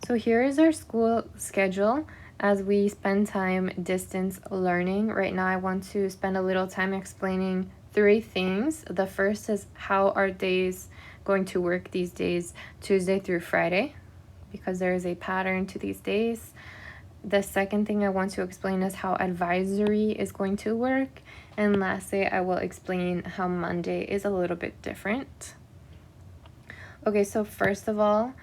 So here is our school schedule as we spend time distance learning. Right now I want to spend a little time explaining 3 things. The first is how our days going to work these days, Tuesday through Friday, because there is a pattern to these days. The second thing I want to explain is how advisory is going to work. And lastly, I will explain how Monday is a little bit different. Okay, so first of all,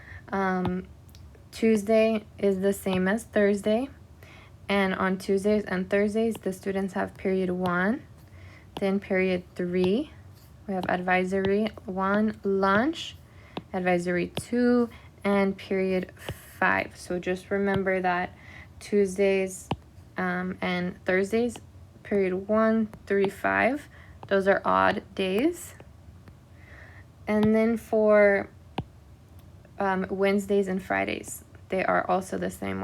Tuesday is the same as Thursday. And on Tuesdays and Thursdays, the students have period 1, then period 3. We have advisory 1, lunch, advisory 2, and period 5. So just remember that Tuesdays and Thursdays, period 1, 3, 5, those are odd days. And then for Wednesdays and Fridays, they are also the same.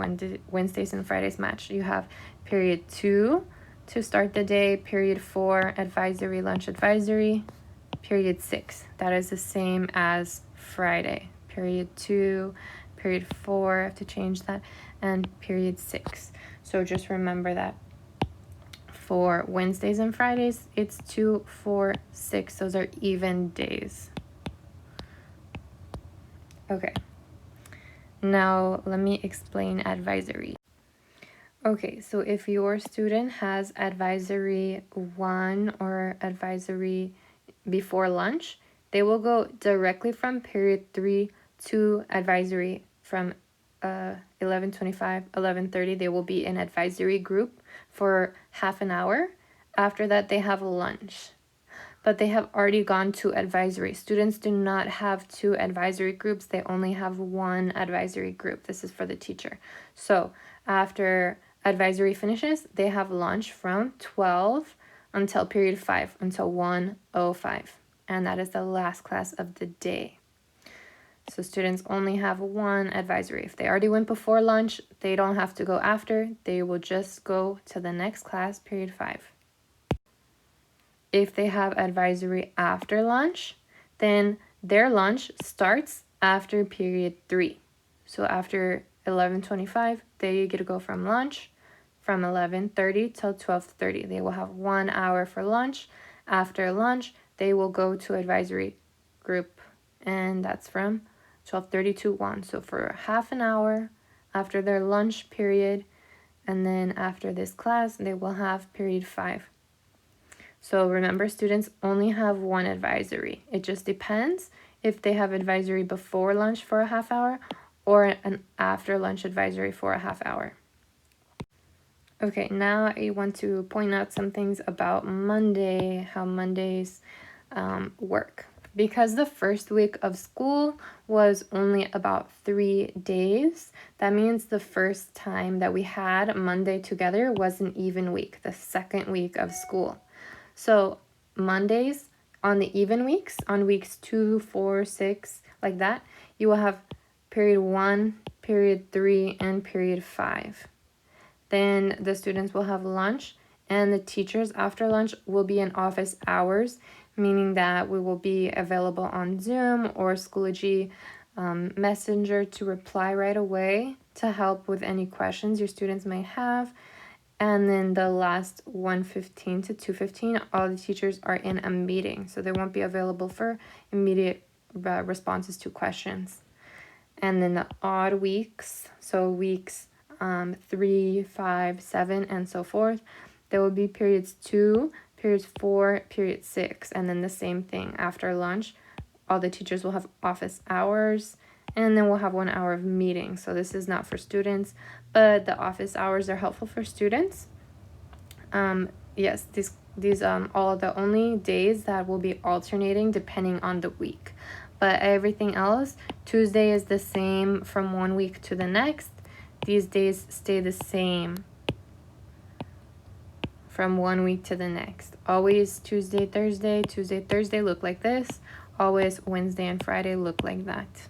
Wednesdays and Fridays match. You have period 2 to start the day, period 4, advisory, lunch advisory, period 6. That is the same as Friday. Period 2, period 4, I have to change that, and period 6. So just remember that for Wednesdays and Fridays, it's 2, 4, 6. Those are even days. Okay. Now let me explain advisory. Okay, so if your student has advisory 1 or advisory before lunch, they will go directly from period 3 to advisory from 11:25, 11:30. They will be in advisory group for half an hour. After that, they have lunch. But they have already gone to advisory. Students do not have 2 advisory groups. They only have 1 advisory group. This is for the teacher. So after advisory finishes, they have lunch from 12 until period 5, until 1:05. And that is the last class of the day. So students only have 1 advisory. If they already went before lunch, they don't have to go after. They will just go to the next class, period 5. If they have advisory after lunch, then their lunch starts after period 3. So after 11:25, they get to go from lunch from 11:30 till 12:30. They will have 1 hour for lunch. After lunch, they will go to advisory group, and that's from 12:30 to 1. So for half an hour after their lunch period, and then after this class, they will have period 5. So remember, students only have 1 advisory. It just depends if they have advisory before lunch for a half hour or an after lunch advisory for a half hour. Okay, now I want to point out some things about Monday, how Mondays work. Because the first week of school was only about 3 days, that means the first time that we had Monday together was an even week, the second week of school. So Mondays on the even weeks, on weeks 2, 4, 6, like that, you will have period 1, period 3, and period 5. Then the students will have lunch, and the teachers after lunch will be in office hours, meaning that we will be available on Zoom or Schoology Messenger to reply right away to help with any questions your students might have. And then the last 1:15 to 2:15, all the teachers are in a meeting, so they won't be available for immediate responses to questions. And then the odd weeks, so weeks 3, 5, 7, and so forth, there will be periods 2, periods 4, period 6, and then the same thing after lunch. All the teachers will have office hours, and then we'll have 1 hour of meeting. So this is not for students, but the office hours are helpful for students. Yes, these all the only days that will be alternating depending on the week. But everything else, Tuesday is the same from 1 week to the next. These days stay the same from 1 week to the next. Always Tuesday, Thursday look like this. Always Wednesday and Friday look like that.